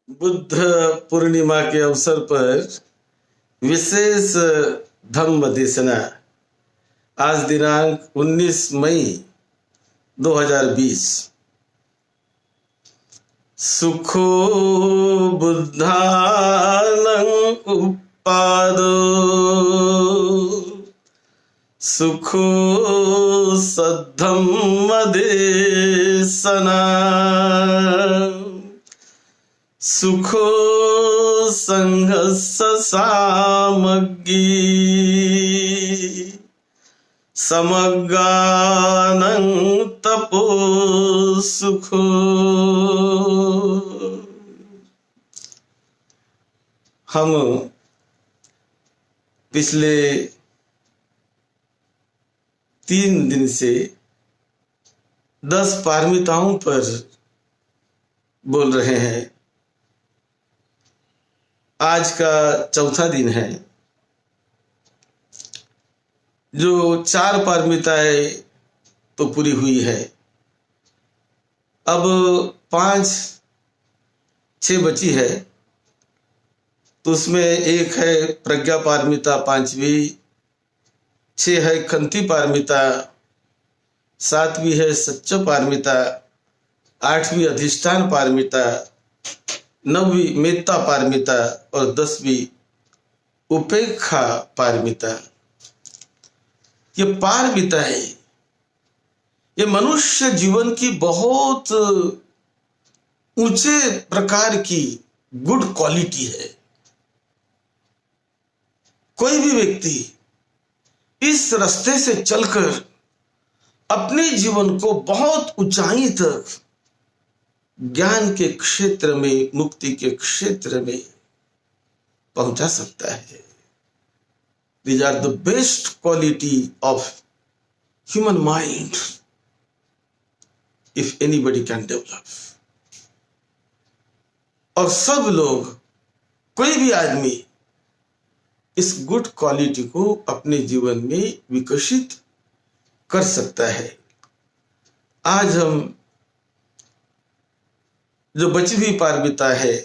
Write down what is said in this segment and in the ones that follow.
बुद्ध पूर्णिमा के अवसर पर विशेष धम्म देशना आज दिनांक 19 मई 2020। सुखो बुद्धानं उपादो सुखो सद्धम्म देशना सुखो संघस्स सामग्री समगानं तपो सुखो। हम पिछले 3 दिन से 10 पारमिताओं पर बोल रहे हैं। आज का चौथा दिन है। जो 4 पारमिताएं तो पूरी हुई है, अब 5-6 बची है। तो उसमें एक है प्रज्ञा पारमिता 5वीं, 6 है खंती पारमिता, 7वीं है सच्च पारमिता, 8वीं अधिष्ठान पारमिता, 9वीं मेत्ता पारमिता और 10वीं उपेक्षा पारमिता। ये पारमिताएं ये मनुष्य जीवन की बहुत ऊंचे प्रकार की गुड क्वालिटी है। कोई भी व्यक्ति इस रास्ते से चलकर अपने जीवन को बहुत ऊंचाई तक ज्ञान के क्षेत्र में, मुक्ति के क्षेत्र में पहुंचा सकता है। These are the best quality of human mind if anybody can develop. और सब लोग, कोई भी आदमी इस गुड क्वालिटी को अपने जीवन में विकसित कर सकता है। आज हम जो बची हुई पारमिता है,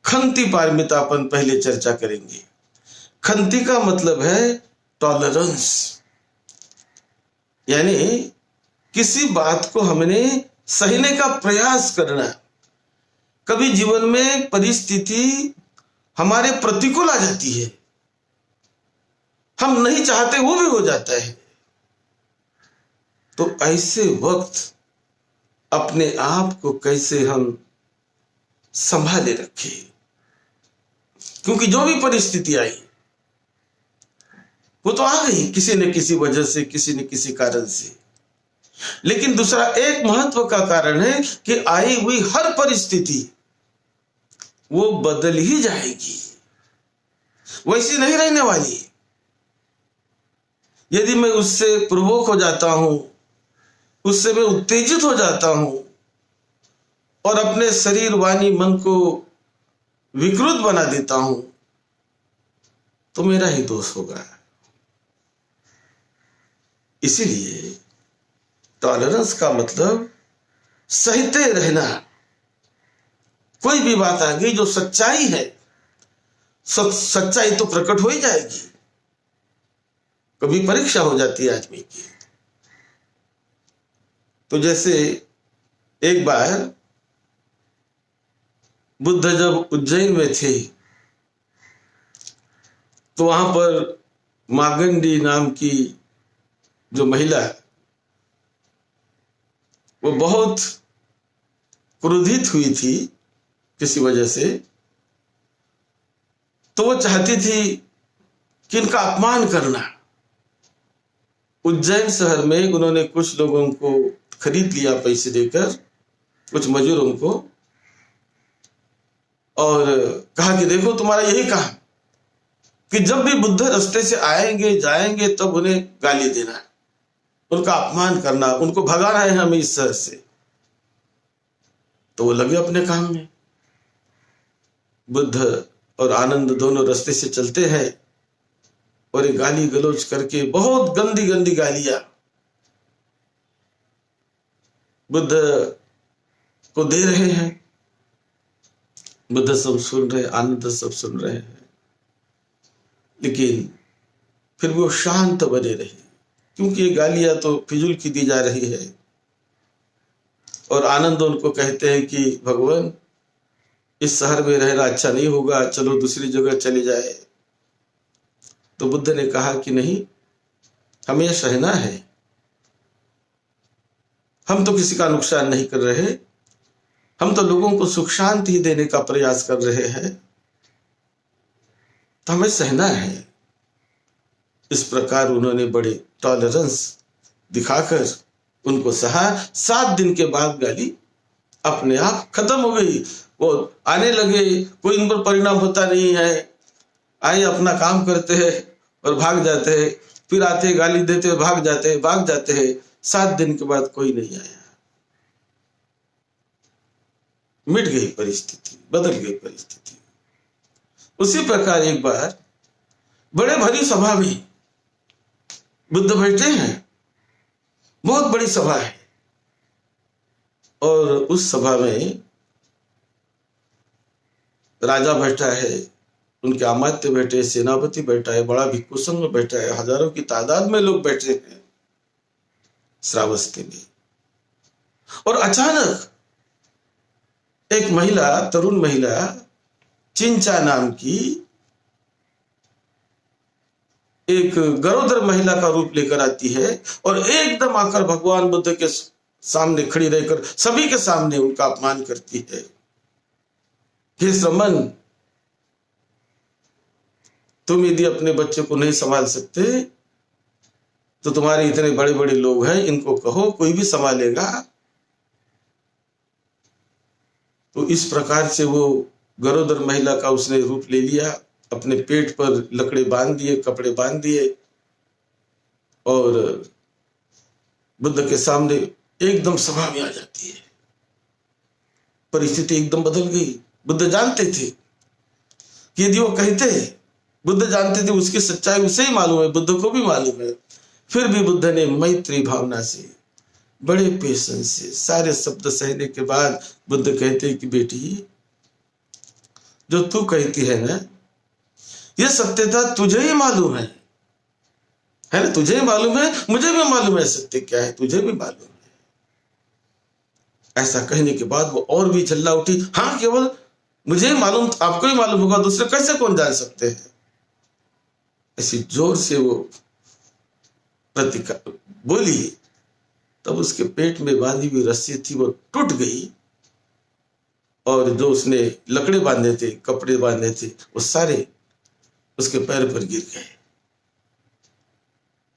खंती पारमिता, अपन पहले चर्चा करेंगे। खंती का मतलब है टॉलरेंस, यानी किसी बात को हमने सहने का प्रयास करना। कभी जीवन में परिस्थिति हमारे प्रतिकूल आ जाती है, हम नहीं चाहते वो भी हो जाता है। तो ऐसे वक्त अपने आप को कैसे हम संभाले रखें, क्योंकि जो भी परिस्थिति आई वो तो आ गई किसी न किसी वजह से, किसी न किसी कारण से। लेकिन दूसरा एक महत्व का कारण है कि आई हुई हर परिस्थिति वो बदल ही जाएगी, वैसी नहीं रहने वाली। यदि मैं उससे प्रवोक हो जाता हूं, उससे मैं उत्तेजित हो जाता हूं और अपने शरीर, वाणी, मन को विकृत बना देता हूं, तो मेरा ही दोष होगा। इसीलिए टॉलरेंस का मतलब सहते रहना। कोई भी बात आ गई जो सच्चाई है, सच्चाई तो प्रकट हो ही जाएगी। कभी परीक्षा हो जाती है आदमी की। तो जैसे एक बार बुद्ध जब उज्जैन में थे, तो वहां पर मागंडी नाम की जो महिला, वो बहुत क्रोधित हुई थी किसी वजह से। तो वो चाहती थी कि इनका अपमान करना। उज्जैन शहर में उन्होंने कुछ लोगों को खरीद लिया पैसे देकर, कुछ मजदूरों को, और कहा कि देखो तुम्हारा यही काम कि जब भी बुद्ध रास्ते से आएंगे जाएंगे तब उन्हें गाली देना, उनका अपमान करना, उनको भगाना है हमें इस शहर से। तो वो लगे अपने काम में। बुद्ध और आनंद दोनों रास्ते से चलते हैं और एक गाली गलौज करके, बहुत गंदी गंदी गालियां बुद्ध को दे रहे हैं। बुद्ध सब सुन रहे, आनंद सब सुन रहे हैं, लेकिन फिर भी वो शांत बने रहे, क्योंकि ये गालियां तो फिजूल की दी जा रही है। और आनंद उनको कहते हैं कि भगवान, इस शहर में रहना अच्छा नहीं होगा, चलो दूसरी जगह चले जाए। तो बुद्ध ने कहा कि नहीं, हमें सहना है, हम तो किसी का नुकसान नहीं कर रहे, हम तो लोगों को सुख शांति देने का प्रयास कर रहे हैं, तो हमें सहना है। इस प्रकार उन्होंने बड़े टॉलरेंस दिखाकर उनको सहा। 7 दिन के बाद गाली अपने आप खत्म हो गई। वो आने लगे, कोई इन पर परिणाम होता नहीं है, आए अपना काम करते हैं और भाग जाते हैं, फिर आते गाली देते हैं, भाग जाते हैं। 7 दिन के बाद कोई नहीं आया। मिट गई परिस्थिति, बदल गई परिस्थिति। उसी प्रकार एक बार बड़े भरी सभा में बुद्ध बैठे हैं, बहुत बड़ी सभा है, और उस सभा में राजा बैठा है, उनके अमात्य बैठे, सेनापति बैठा है, बड़ा भिक्षु संघ बैठा है, हजारों की तादाद में लोग बैठे हैं श्रावस्ती में। और अचानक एक महिला, तरुण महिला, चिंचा नाम की एक गरोदर महिला का रूप लेकर आती है और एकदम आकर भगवान बुद्ध के सामने खड़ी रहकर सभी के सामने उनका अपमान करती है। हे श्रमण, तुम यदि अपने बच्चे को नहीं संभाल सकते तो तुम्हारे इतने बड़े बड़े लोग हैं, इनको कहो, कोई भी संभालेगा। तो इस प्रकार से वो गरोदर महिला का उसने रूप ले लिया, अपने पेट पर लकड़े बांध दिए, कपड़े बांध दिए, और बुद्ध के सामने एकदम सभा में आ जाती है। परिस्थिति एकदम बदल गई। बुद्ध जानते थे कि यदि वो कहते, बुद्ध जानते थे उसकी सच्चाई उसे ही मालूम है, बुद्ध को भी मालूम है, फिर भी बुद्ध ने मैत्री भावना से, बड़े पेशेंस से सारे शब्द सहने के बाद बुद्ध कहते हैं कि बेटी, जो तू कहती है ना, यह सत्यता तुझे ही मालूम है ना? तुझे ही मालूम है, मुझे भी मालूम है सत्य क्या है, तुझे भी मालूम है। ऐसा कहने के बाद वो और भी चिल्ला उठी, हाँ केवल मुझे ही मालूम, आपको ही मालूम होगा, दूसरे कैसे कौन जान सकते हैं। ऐसी जोर से वो प्रतिकार बोली, तब उसके पेट में बांधी हुई रस्सी थी वो टूट गई, और जो उसने लकड़े बांधे थे, कपड़े बांधे थे, वो सारे उसके पैर पर गिर गए।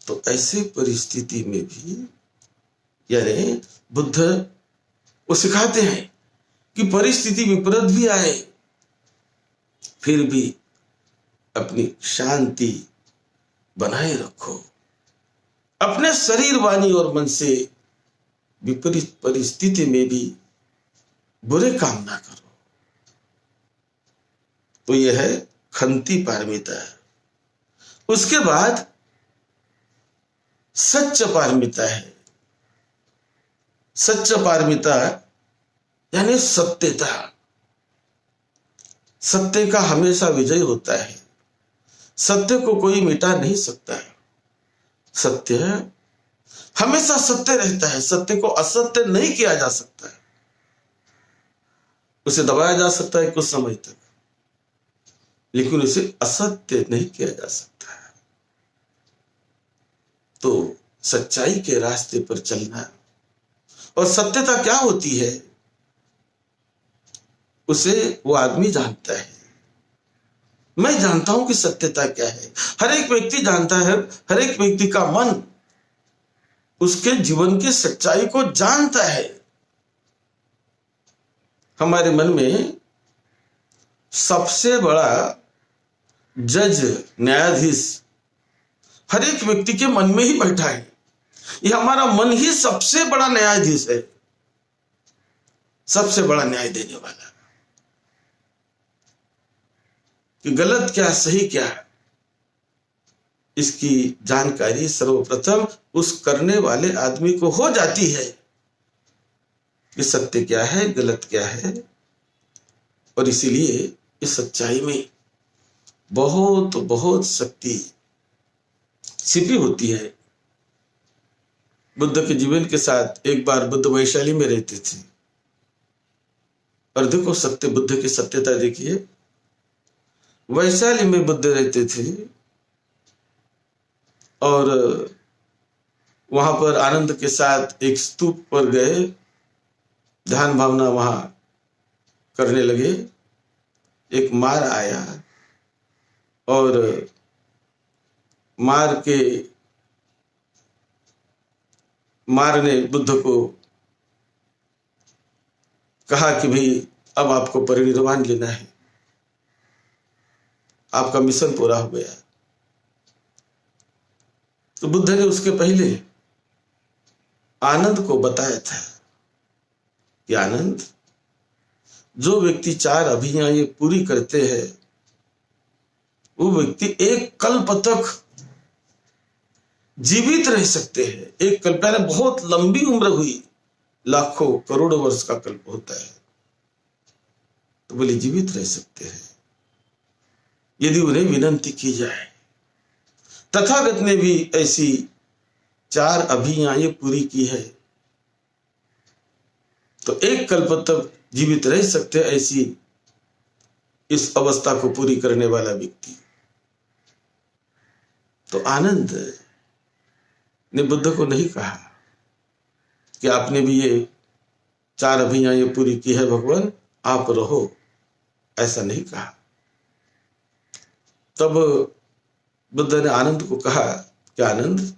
तो ऐसे परिस्थिति में भी यानी बुद्ध वो सिखाते हैं कि परिस्थिति विपरीत भी आए, फिर भी अपनी शांति बनाए रखो, अपने शरीर, वाणी और मन से विपरीत परिस्थिति में भी बुरे काम ना करो। तो यह है खंती पारमिता। उसके बाद सच्च पारमिता है। सच्च पारमिता यानी सत्यता। सत्य का हमेशा विजय होता है, सत्य को कोई मिटा नहीं सकता है। सत्य हमेशा सत्य रहता है, सत्य को असत्य नहीं किया जा सकता है। उसे दबाया जा सकता है कुछ समय तक, लेकिन उसे असत्य नहीं किया जा सकता है। तो सच्चाई के रास्ते पर चलना, और सत्यता क्या होती है उसे वो आदमी जानता है। मैं जानता हूं कि सत्यता क्या है। हर एक व्यक्ति जानता है, हर एक व्यक्ति का मन उसके जीवन की सच्चाई को जानता है। हमारे मन में सबसे बड़ा जज, न्यायाधीश हर एक व्यक्ति के मन में ही बैठा है। ये हमारा मन ही सबसे बड़ा न्यायाधीश है, सबसे बड़ा न्याय देने वाला, कि गलत क्या सही क्या इसकी जानकारी सर्वप्रथम उस करने वाले आदमी को हो जाती है कि सत्य क्या है, गलत क्या है। और इसीलिए इस सच्चाई में बहुत बहुत शक्ति छिपी होती है। बुद्ध के जीवन के साथ एक बार बुद्ध वैशाली में रहते थे और देखो सत्य, बुद्ध की सत्यता देखिए। वैशाली में बुद्ध रहते थे और वहां पर आनंद के साथ एक स्तूप पर गए, ध्यान भावना वहां करने लगे। एक मार आया और मार ने बुद्ध को कहा कि भाई अब आपको परिनिर्वाण लेना है, आपका मिशन पूरा हो गया। तो बुद्ध ने उसके पहले आनंद को बताया था कि आनंद, जो व्यक्ति 4 अभिज्ञाएं पूरी करते हैं वो व्यक्ति एक कल्प तक जीवित रह सकते हैं। एक कल्प यानी बहुत लंबी उम्र हुई, लाखों करोड़ों वर्ष का कल्प होता है, तो बोले जीवित रह सकते हैं यदि उन्हें विनंती की जाए। तथागत ने भी ऐसी 4 अभिज्ञाएं पूरी की है, तो एक कल्प तक जीवित रह सकते हैं ऐसी इस अवस्था को पूरी करने वाला व्यक्ति। तो आनंद ने बुद्ध को नहीं कहा कि आपने भी ये 4 अभिज्ञाएं पूरी की है भगवान, आप रहो, ऐसा नहीं कहा। तब बुद्ध ने आनंद को कहा कि आनंद,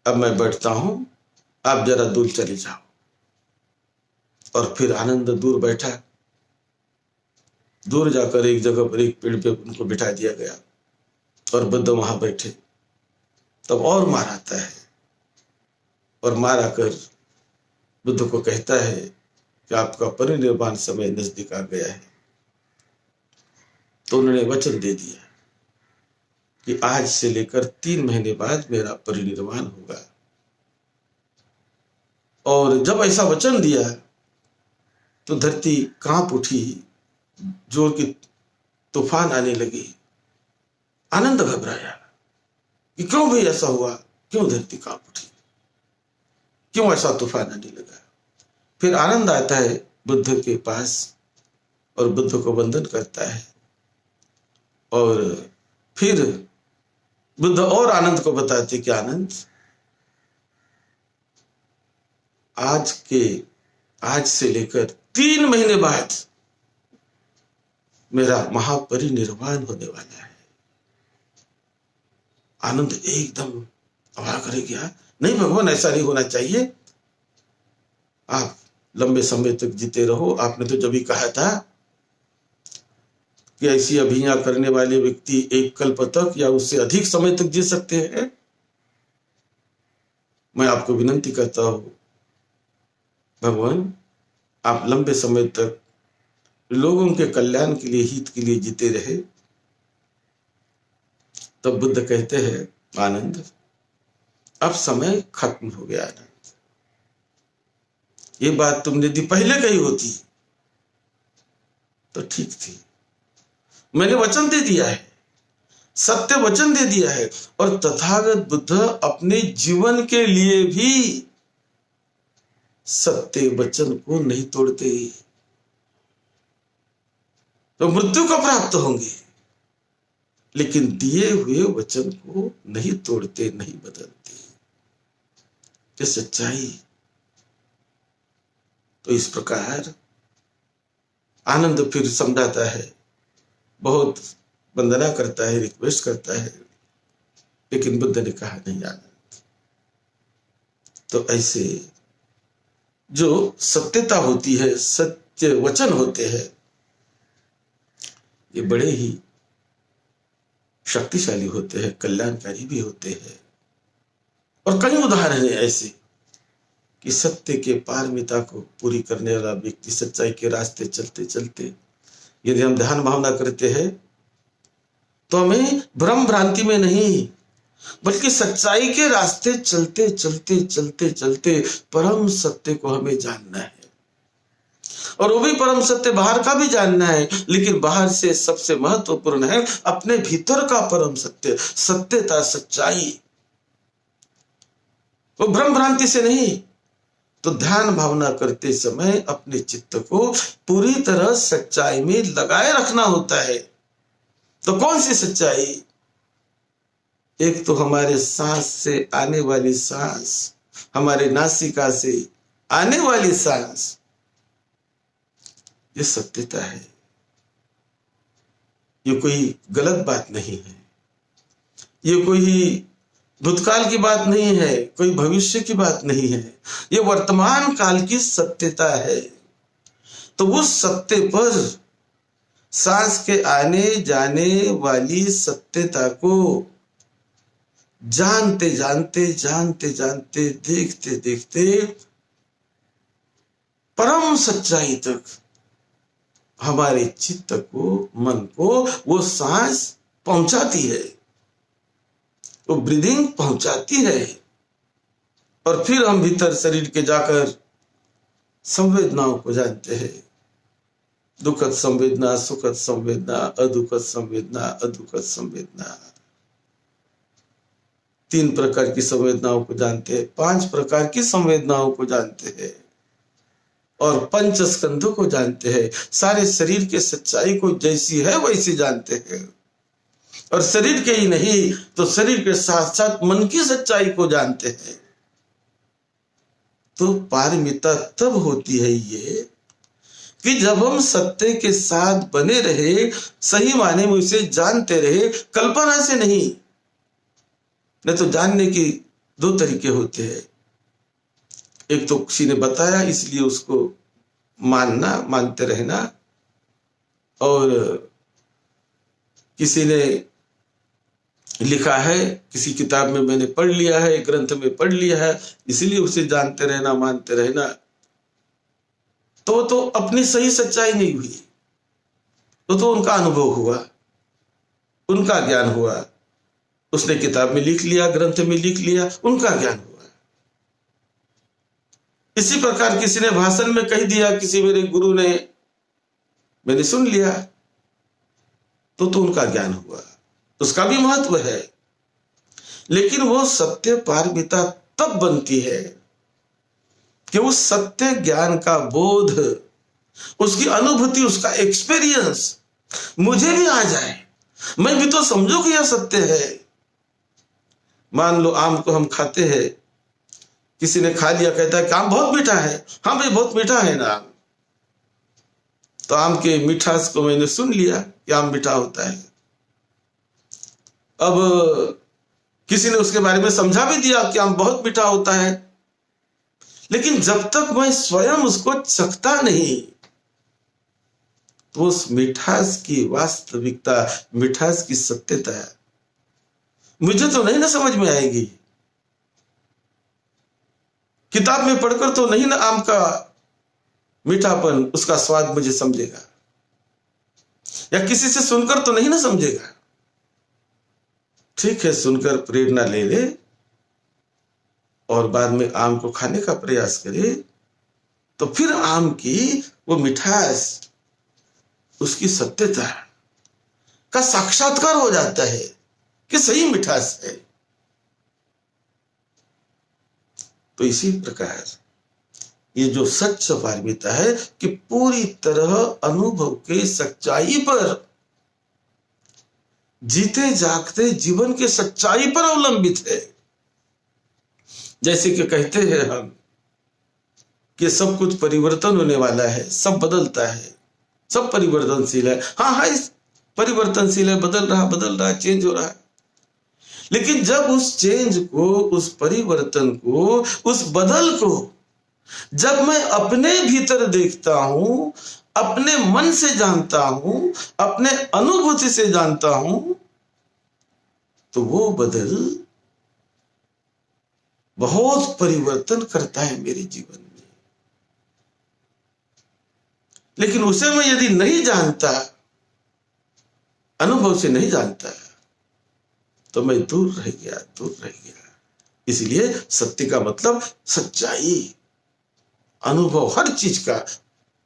अब मैं बैठता हूं, आप जरा दूर चले जाओ। और फिर आनंद दूर बैठा। दूर जाकर एक जगह पर एक पेड़ पे उनको बिठा दिया गया और बुद्ध वहां बैठे। तब और मार आता है और मार आकर बुद्ध को कहता है कि आपका परिनिर्वाण समय नजदीक आ गया है। तो उन्होंने वचन दे दिया कि आज से लेकर 3 महीने बाद मेरा परिनिर्वाण होगा। और जब ऐसा वचन दिया तो धरती कांप उठी, जोर की तूफान आने लगी। आनंद घबराया कि क्यों भाई ऐसा हुआ, क्यों धरती कांप उठी, क्यों ऐसा तूफान आने लगा। फिर आनंद आता है बुद्ध के पास और बुद्ध को वंदन करता है। और फिर बुद्ध और आनंद को बताते कि आनंद, आज से लेकर 3 महीने बाद मेरा महापरिनिर्वाण होने वाला है। आनंद एकदम अवाक रह गया। नहीं भगवान, ऐसा नहीं होना चाहिए, आप लंबे समय तक जीते रहो। आपने तो जब ही कहा था कि ऐसी अभिज्ञा करने वाले व्यक्ति एक कल्प तक या उससे अधिक समय तक जी सकते हैं। मैं आपको विनंती करता हूं भगवान, आप लंबे समय तक लोगों के कल्याण के लिए, हित के लिए जीते रहे। तब बुद्ध कहते हैं आनंद, अब समय खत्म हो गया। आनंद, ये बात तुमने यदि पहले कही होती तो ठीक थी। मैंने वचन दे दिया है, सत्य वचन दे दिया है। और तथागत बुद्ध अपने जीवन के लिए भी सत्य वचन को नहीं तोड़ते, तो मृत्यु को प्राप्त होंगे, लेकिन दिए हुए वचन को नहीं तोड़ते, नहीं बदलते। ये सच्चाई। तो इस प्रकार आनंद फिर समझाता है, बहुत वंदना करता है, रिक्वेस्ट करता है, लेकिन बुद्ध ने कहा नहीं आनंद। तो ऐसे जो सत्यता होती है, सत्य वचन होते हैं, ये बड़े ही शक्तिशाली होते हैं, कल्याणकारी भी होते हैं। और कई उदाहरण हैं ऐसे कि सत्य के पारमिता को पूरी करने वाला व्यक्ति सच्चाई के रास्ते चलते चलते, यदि हम ध्यान भावना करते हैं तो हमें भ्रम भ्रांति में नहीं, बल्कि सच्चाई के रास्ते चलते चलते चलते चलते परम सत्य को हमें जानना है। और वो भी परम सत्य बाहर का भी जानना है, लेकिन बाहर से सबसे महत्वपूर्ण है अपने भीतर का परम सत्य, सत्यता, सच्चाई। वो भ्रम भ्रांति से नहीं। तो ध्यान भावना करते समय अपने चित्त को पूरी तरह सच्चाई में लगाए रखना होता है। तो कौन सी सच्चाई? एक तो हमारे सांस से आने वाली सांस, हमारे नासिका से आने वाली सांस, ये सत्यता है। ये कोई गलत बात नहीं है, ये कोई भूतकाल की बात नहीं है, कोई भविष्य की बात नहीं है, ये वर्तमान काल की सत्यता है। तो उस सत्य पर, सांस के आने जाने वाली सत्यता को जानते जानते जानते जानते देखते देखते परम सच्चाई तक हमारे चित्त को, मन को वो सांस पहुंचाती है, वो ब्रीदिंग पहुंचाती है। और फिर हम भीतर शरीर के जाकर संवेदनाओं को जानते हैं। दुखद संवेदना, सुखद संवेदना, अदुखद संवेदना, अदुखद संवेदना। 3 प्रकार की संवेदनाओं को जानते हैं, 5 प्रकार की संवेदनाओं को जानते हैं, और 5 स्कंधों को जानते हैं। सारे शरीर के सच्चाई को जैसी है वैसी जानते हैं। और शरीर के ही नहीं तो शरीर के साथ साथ मन की सच्चाई को जानते हैं। तो पारमिता तब होती है ये कि जब हम सत्य के साथ बने रहे, सही माने में उसे जानते रहे, कल्पना से नहीं। नहीं तो जानने की 2 तरीके होते हैं। एक तो किसी ने बताया इसलिए उसको मानना, मानते रहना, और किसी ने लिखा है, किसी किताब में मैंने पढ़ लिया है, ग्रंथ में पढ़ लिया है, इसलिए उसे जानते रहना, मानते रहना। तो अपनी सही सच्चाई नहीं हुई। तो उनका अनुभव हुआ, उनका ज्ञान हुआ, उसने किताब में लिख लिया, ग्रंथ में लिख लिया, उनका ज्ञान हुआ। इसी प्रकार किसी ने भाषण में कह दिया, किसी मेरे गुरु ने, मैंने सुन लिया, तो उनका ज्ञान हुआ, उसका भी महत्व है। लेकिन वो सत्य पारमिता तब बनती है कि उस सत्य ज्ञान का बोध, उसकी अनुभूति, उसका एक्सपीरियंस मुझे भी आ जाए, मैं भी तो समझू कि यह सत्य है। मान लो आम को हम खाते हैं, किसी ने खा लिया, कहता है कि आम बहुत मीठा है। हाँ भाई, बहुत मीठा है ना आम। तो आम के मिठास को मैंने सुन लिया कि आम मीठा होता है। अब किसी ने उसके बारे में समझा भी दिया कि आम बहुत मीठा होता है, लेकिन जब तक मैं स्वयं उसको चखता नहीं, तो उस मिठास की वास्तविकता, मिठास की सत्यता मुझे तो नहीं ना समझ में आएगी। किताब में पढ़कर तो नहीं ना आम का मीठापन, उसका स्वाद मुझे समझेगा, या किसी से सुनकर तो नहीं ना समझेगा। ठीक है, सुनकर प्रेरणा ले ले और बाद में आम को खाने का प्रयास करे, तो फिर आम की वो मिठास, उसकी सत्यता का साक्षात्कार हो जाता है कि सही मिठास है। तो इसी प्रकार ये जो सच्च पारमिता है कि पूरी तरह अनुभव के सच्चाई पर, जीते जागते जीवन के सच्चाई पर अवलंबित है। जैसे कि कहते हैं हम कि सब कुछ परिवर्तन होने वाला है, सब बदलता है, सब परिवर्तनशील है। हाँ, इस परिवर्तनशील है, बदल रहा, चेंज हो रहा है। लेकिन जब उस चेंज को, उस परिवर्तन को, उस बदल को जब मैं अपने भीतर देखता हूं, अपने मन से जानता हूं, अपने अनुभूति से जानता हूं, तो वो बदल बहुत परिवर्तन करता है मेरे जीवन में। लेकिन उसे मैं यदि नहीं जानता, अनुभव से नहीं जानता, तो मैं दूर रह गया। इसलिए सत्य का मतलब सच्चाई, अनुभव, हर चीज का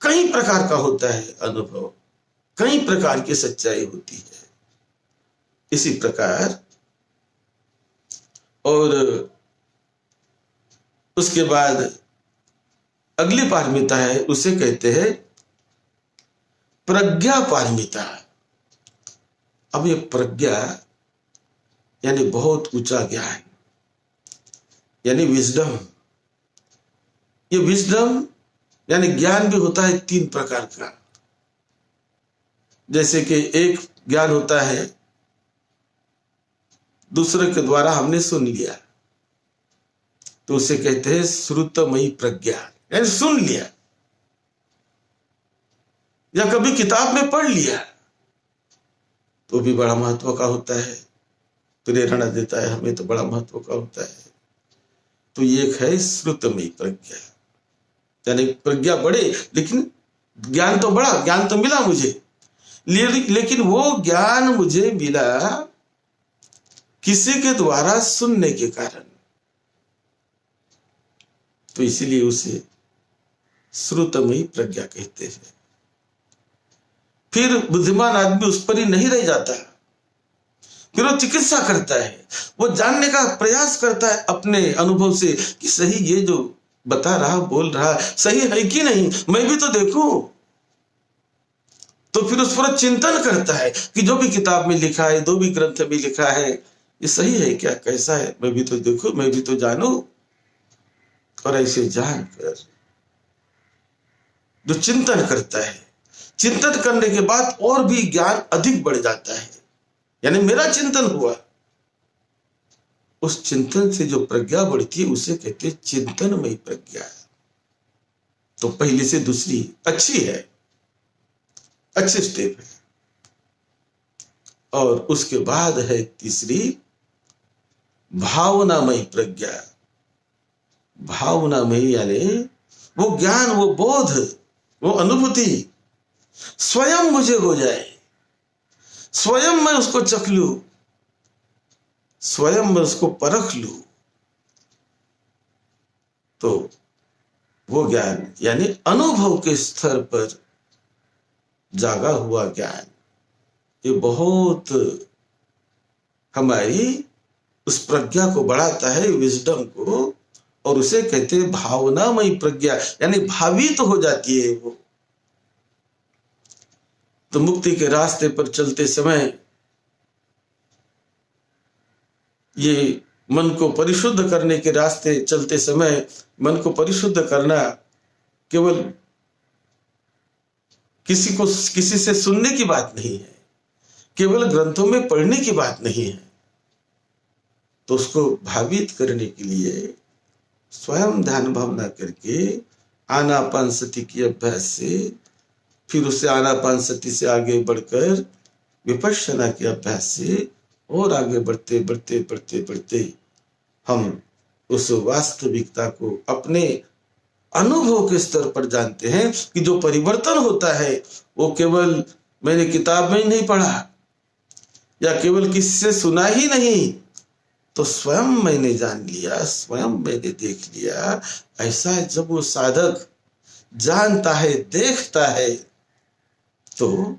कई प्रकार का होता है अनुभव, कई प्रकार की सच्चाई होती है। इसी प्रकार और उसके बाद अगली पारमिता है, उसे कहते हैं प्रज्ञा पारमिता। अब ये प्रज्ञा यानी बहुत ऊंचा ज्ञान, यानी विजडम। ये विजडम यानी ज्ञान भी होता है 3 प्रकार का। जैसे कि एक ज्ञान होता है दूसरे के द्वारा हमने सुन लिया, तो उसे कहते हैं श्रुतमयी प्रज्ञा, यानी सुन लिया या कभी किताब में पढ़ लिया, तो भी बड़ा महत्व का होता है, प्रेरणा देता है हमें, तो बड़ा महत्व का होता है। तो ये एक है श्रुतमयी प्रज्ञा, यानी प्रज्ञा बड़े, लेकिन ज्ञान तो बड़ा, ज्ञान तो मिला मुझे, लेकिन वो ज्ञान मुझे मिला किसी के द्वारा सुनने के कारण, तो इसीलिए उसे श्रुतमयी प्रज्ञा कहते हैं। फिर बुद्धिमान आदमी उस पर ही नहीं रह जाता, फिर वो चिकित्सा करता है, वो जानने का प्रयास करता है अपने अनुभव से कि सही ये जो बता रहा बोल रहा सही है कि नहीं, मैं भी तो देखूं। तो फिर उस पर चिंतन करता है कि जो भी किताब में लिखा है, जो भी ग्रंथ में लिखा है, ये सही है क्या, कैसा है, मैं भी तो देखूं, मैं भी तो जानूं। और ऐसे जानकर जो चिंतन करता है, चिंतन करने के बाद और भी ज्ञान अधिक बढ़ जाता है, यानी मेरा चिंतन हुआ, उस चिंतन से जो प्रज्ञा बढ़ती है उसे कहते हैं चिंतनमयी प्रज्ञा। तो पहले से दूसरी अच्छी है, अच्छे स्टेप है। और उसके बाद है तीसरी भावनामयी प्रज्ञा। भावनामयी यानी वो ज्ञान, वो बोध, वो अनुभूति स्वयं मुझे हो जाए, स्वयं मैं उसको चख लूं, स्वयं मैं उसको परख लूं। तो वो ज्ञान यानी अनुभव के स्तर पर जागा हुआ ज्ञान, ये बहुत हमारी उस प्रज्ञा को बढ़ाता है, विजडम को, और उसे कहते हैं भावनामयी प्रज्ञा, यानी भावित तो हो जाती है वो। तो मुक्ति के रास्ते पर चलते समय ये मन को परिशुद्ध करने के रास्ते चलते समय मन को परिशुद्ध करना केवल किसी से सुनने की बात नहीं है, केवल ग्रंथों में पढ़ने की बात नहीं है। तो उसको भावित करने के लिए स्वयं ध्यान भावना करके आनापानसति की अभ्यास से, फिर उसे आनापानसति से आगे बढ़कर विपश्यना के अभ्यास से और आगे बढ़ते बढ़ते बढ़ते बढ़ते हम उस वास्तविकता को अपने अनुभव के स्तर पर जानते हैं कि जो परिवर्तन होता है वो केवल मैंने किताब में ही नहीं पढ़ा या केवल किसी से सुना ही नहीं, तो स्वयं मैंने जान लिया, स्वयं मैंने देख लिया। ऐसा जब वो साधक जानता है, देखता है, तो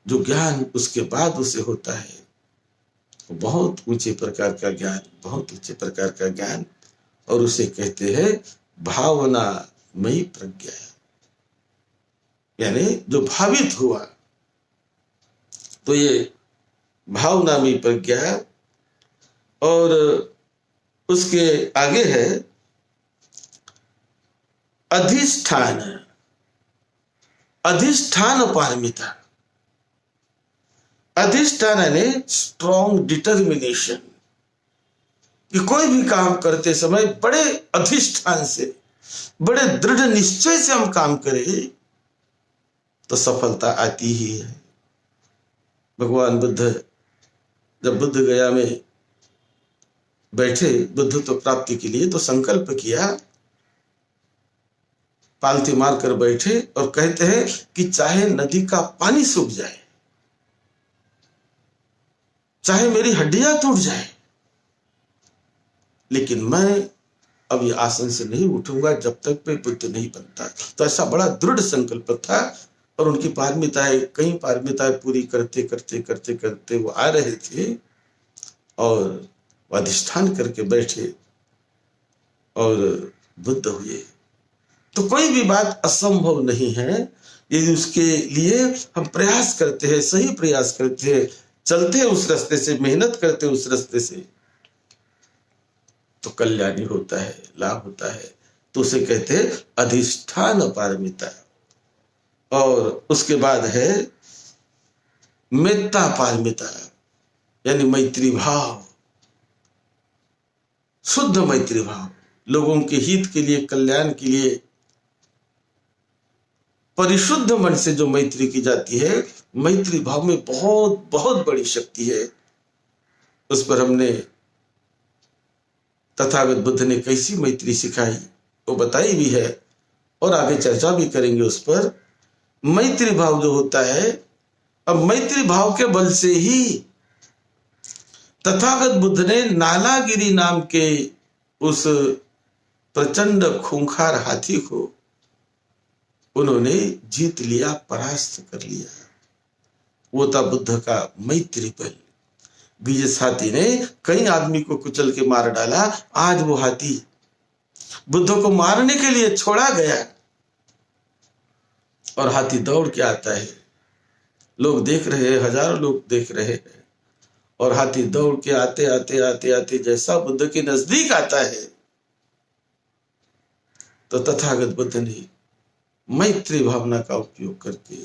जो ज्ञान उसके बाद उसे होता है वो बहुत ऊंचे प्रकार का ज्ञान, बहुत ऊंचे प्रकार का ज्ञान, और उसे कहते हैं भावनामयी प्रज्ञा, यानी जो भावित हुआ। तो ये भावनामयी प्रज्ञा, और उसके आगे है अधिष्ठान, अधिष्ठान पारमिता। अधिष्ठान यानी स्ट्रॉन्ग डिटर्मिनेशन, कि कोई भी काम करते समय बड़े अधिष्ठान से, बड़े दृढ़ निश्चय से हम काम करें तो सफलता आती ही है। भगवान बुद्ध जब बुद्ध गया में बैठे बुद्धत्व प्राप्ति के लिए, तो संकल्प किया, पालथी मारकर बैठे और कहते हैं कि चाहे नदी का पानी सूख जाए, चाहे मेरी हड्डियां टूट जाए, लेकिन मैं अब ये आसन से नहीं उठूंगा जब तक मैं बुद्ध नहीं बनता। तो ऐसा बड़ा दृढ़ संकल्प था। और उनकी पारमिताएं, कई पारमिताएं पूरी करते करते करते करते वो आ रहे थे और अधिष्ठान करके बैठे और बुद्ध हुए। तो कोई भी बात असंभव नहीं है। यदि उसके लिए हम प्रयास करते हैं, सही प्रयास करते हैं, चलते हैं उस रास्ते से, मेहनत करते हैं उस रास्ते से, तो कल्याणी होता है, लाभ होता है। तो उसे कहते हैं अधिष्ठान पारमिता। और उसके बाद है मेत्ता पारमिता, यानी मैत्री भाव, शुद्ध मैत्री भाव, लोगों के हित के लिए, कल्याण के लिए परिशुद्ध मन से जो मैत्री की जाती है, मैत्री भाव में बहुत बहुत बड़ी शक्ति है। उस पर हमने तथागत बुद्ध ने कैसी मैत्री सिखाई वो बताई भी है और आगे चर्चा भी करेंगे उस पर। मैत्री भाव जो होता है, अब मैत्री भाव के बल से ही तथागत बुद्ध ने नालागिरी नाम के उस प्रचंड खूंखार हाथी को उन्होंने जीत लिया, परास्त कर लिया। वो था बुद्ध का मैत्री बल। जिस हाथी ने कई आदमी को कुचल के मार डाला, आज वो हाथी बुद्ध को मारने के लिए छोड़ा गया और हाथी दौड़ के आता है। लोग देख रहे हैं, हजारों लोग देख रहे हैं, और हाथी दौड़ के आते आते आते आते जैसा बुद्ध के नजदीक आता है तो तथागत बुद्ध ने मैत्री भावना का उपयोग करके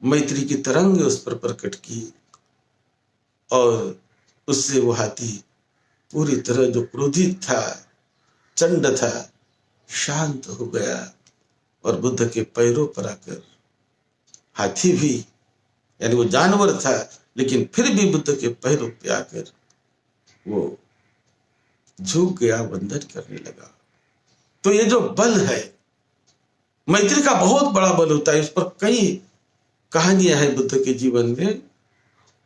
मैत्री की तरंग उस पर प्रकट की और उससे वो हाथी पूरी तरह जो क्रोधित था, चंड था, शांत हो गया और बुद्ध के पैरों पर आकर, हाथी भी यानी वो जानवर था लेकिन फिर भी बुद्ध के पैरों पे आकर वो झुक गया, वंदन करने लगा। तो ये जो बल है, मैत्री का बहुत बड़ा बल होता है। इस पर कई कहानियां हैं बुद्ध के जीवन में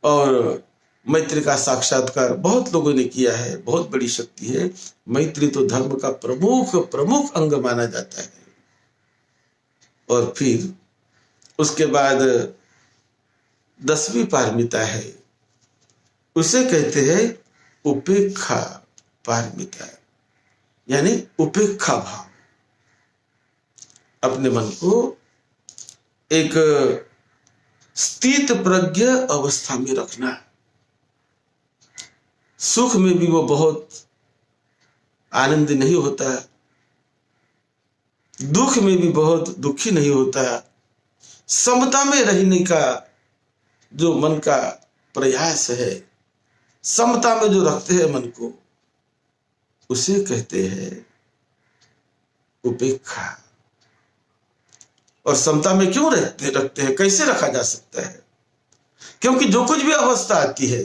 और मैत्री का साक्षात्कार बहुत लोगों ने किया है, बहुत बड़ी शक्ति है। मैत्री तो धर्म का प्रमुख प्रमुख अंग माना जाता है। और फिर उसके बाद 10वीं पारमिता है, उसे कहते हैं उपेक्षा पारमिता, यानी उपेक्षा भाव। अपने मन को एक स्थित प्रज्ञ अवस्था में रखना। सुख में भी वो बहुत आनंद नहीं होता, दुख में भी बहुत दुखी नहीं होता। समता में रहने का जो मन का प्रयास है, समता में जो रखते हैं मन को, उसे कहते हैं उपेक्षा। और समता में क्यों रखते हैं, कैसे रखा जा सकता है? क्योंकि जो कुछ भी अवस्था आती है,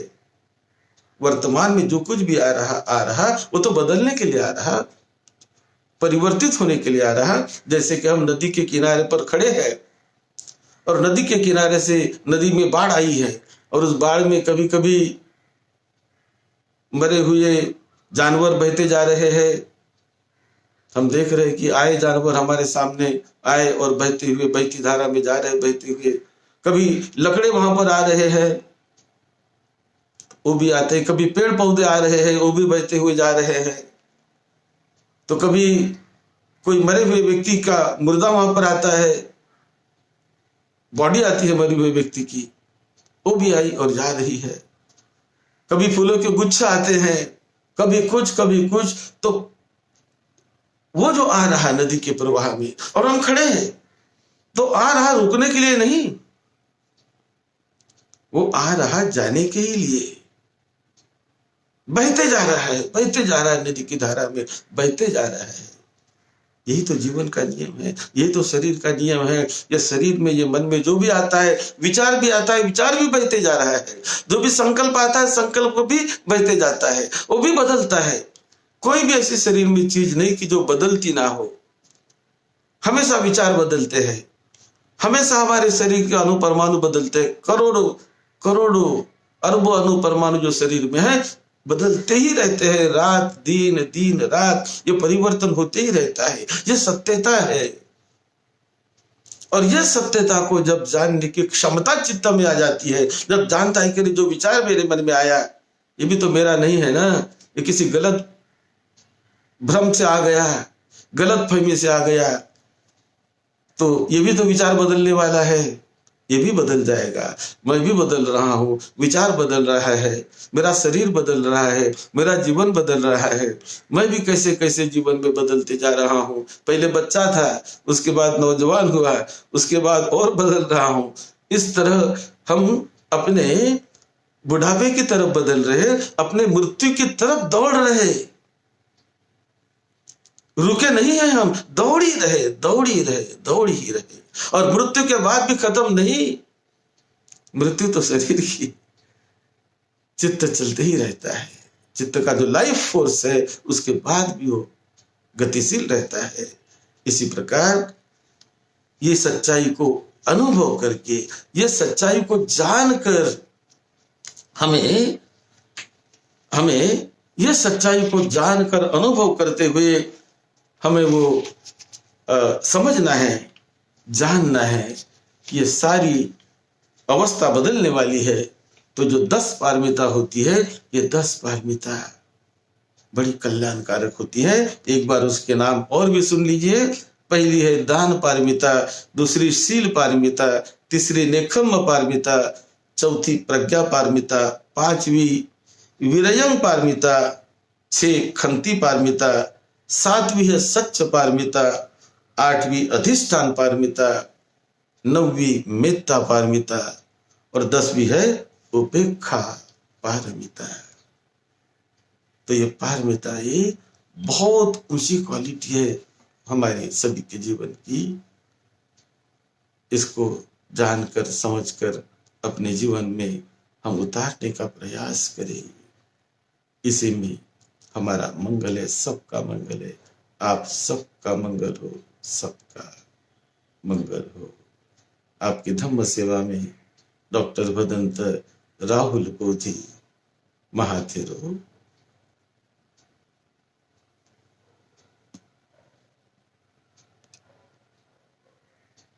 वर्तमान में जो कुछ भी आ रहा वो तो बदलने के लिए आ रहा, परिवर्तित होने के लिए आ रहा। जैसे कि हम नदी के किनारे पर खड़े हैं और नदी के किनारे से नदी में बाढ़ आई है और उस बाढ़ में कभी कभी मरे हुए जानवर बहते जा रहे हैं। हम देख रहे हैं कि आए जानवर हमारे सामने आए और बहते हुए बहती धारा में जा रहे, बहते हुए। कभी लकड़े वहां पर आ रहे हैं, वो भी आते हैं। कभी पेड़ पौधे आ रहे हैं, वो भी बहते हुए जा रहे हैं। तो कभी कोई मरे हुए व्यक्ति का मुर्दा वहां पर आता है, बॉडी आती है मरे हुए व्यक्ति की, वो भी आई और जा रही है। कभी फूलों के गुच्छा आते हैं, कभी कुछ कभी कुछ। तो वो जो आ रहा नदी के प्रवाह में और हम खड़े हैं, तो आ रहा रुकने के लिए नहीं, वो आ रहा जाने के ही लिए। बहते जा रहा है, बहते जा रहा है, नदी की धारा में बहते जा रहा है। यही तो जीवन का नियम है, यही तो शरीर का नियम है। ये शरीर में, ये मन में जो भी आता है, विचार भी आता है, विचार भी बहते जा रहा है। जो भी संकल्प आता है, संकल्प भी बहते जाता है, वो भी बदलता है। कोई भी ऐसी शरीर में चीज नहीं कि जो बदलती ना हो। हमेशा विचार बदलते हैं, हमेशा हमारे शरीर के अणु परमाणु बदलते हैं। करोड़ों करोड़ों अरबों अणु परमाणु जो शरीर में है, बदलते ही रहते हैं, रात दिन, दिन रात, ये परिवर्तन होते ही रहता है। ये सत्यता है। और ये सत्यता को जब जानने की क्षमता चित्त में आ जाती है, जब जानता है कि जो विचार मेरे मन में आया ये भी तो मेरा नहीं है ना, ये किसी गलत भ्रम से आ गया, गलत फहमी से आ गया, तो ये भी तो विचार बदलने वाला है, ये भी बदल जाएगा। मैं भी बदल रहा हूँ, विचार बदल रहा है, मेरा शरीर बदल रहा है, मेरा जीवन बदल रहा है। मैं भी कैसे कैसे जीवन में बदलते जा रहा हूँ। पहले बच्चा था, उसके बाद नौजवान हुआ, उसके बाद और बदल रहा हूँ। इस तरह हम अपने बुढ़ापे की तरफ बदल रहे, अपने मृत्यु की तरफ दौड़ रहे। रुके नहीं हैं हम, दौड़ी रहे, दौड़ी रहे, दौड़ ही रहे। और मृत्यु के बाद भी खत्म नहीं, मृत्यु तो शरीर की, चित्त चलते ही रहता है। चित्त का जो लाइफ फोर्स है उसके बाद भी वो गतिशील रहता है। इसी प्रकार ये सच्चाई को अनुभव करके, ये सच्चाई को जानकर हमें ये सच्चाई को जानकर अनुभव करते हुए हमें वो समझना है, जानना है कि ये सारी अवस्था बदलने वाली है। तो जो 10 पारमिता होती है, ये 10 पारमिता बड़ी कल्याणकारक होती है। एक बार उसके नाम और भी सुन लीजिए। पहली है दान पारमिता, दूसरी शील पारमिता, तीसरी नेखम्म पारमिता, चौथी प्रज्ञा पारमिता, पांचवी विरयम पारमिता, 6 खंती पारमिता, 7वीं है सच्च पारमिता, 8वीं अधिष्ठान पारमिता, 9वीं मेत्ता पारमिता और 10वीं है उपेक्षा पारमिता। तो ये पारमिता ये बहुत ऊंची क्वालिटी है हमारे सभी के जीवन की। इसको जानकर समझकर अपने जीवन में हम उतारने का प्रयास करें। इसी में हमारा मंगल है, सबका मंगल है। आप सबका मंगल हो, सबका मंगल हो। आपकी धम्म सेवा में डॉक्टर भदंत राहुल बोधि महाथिरो।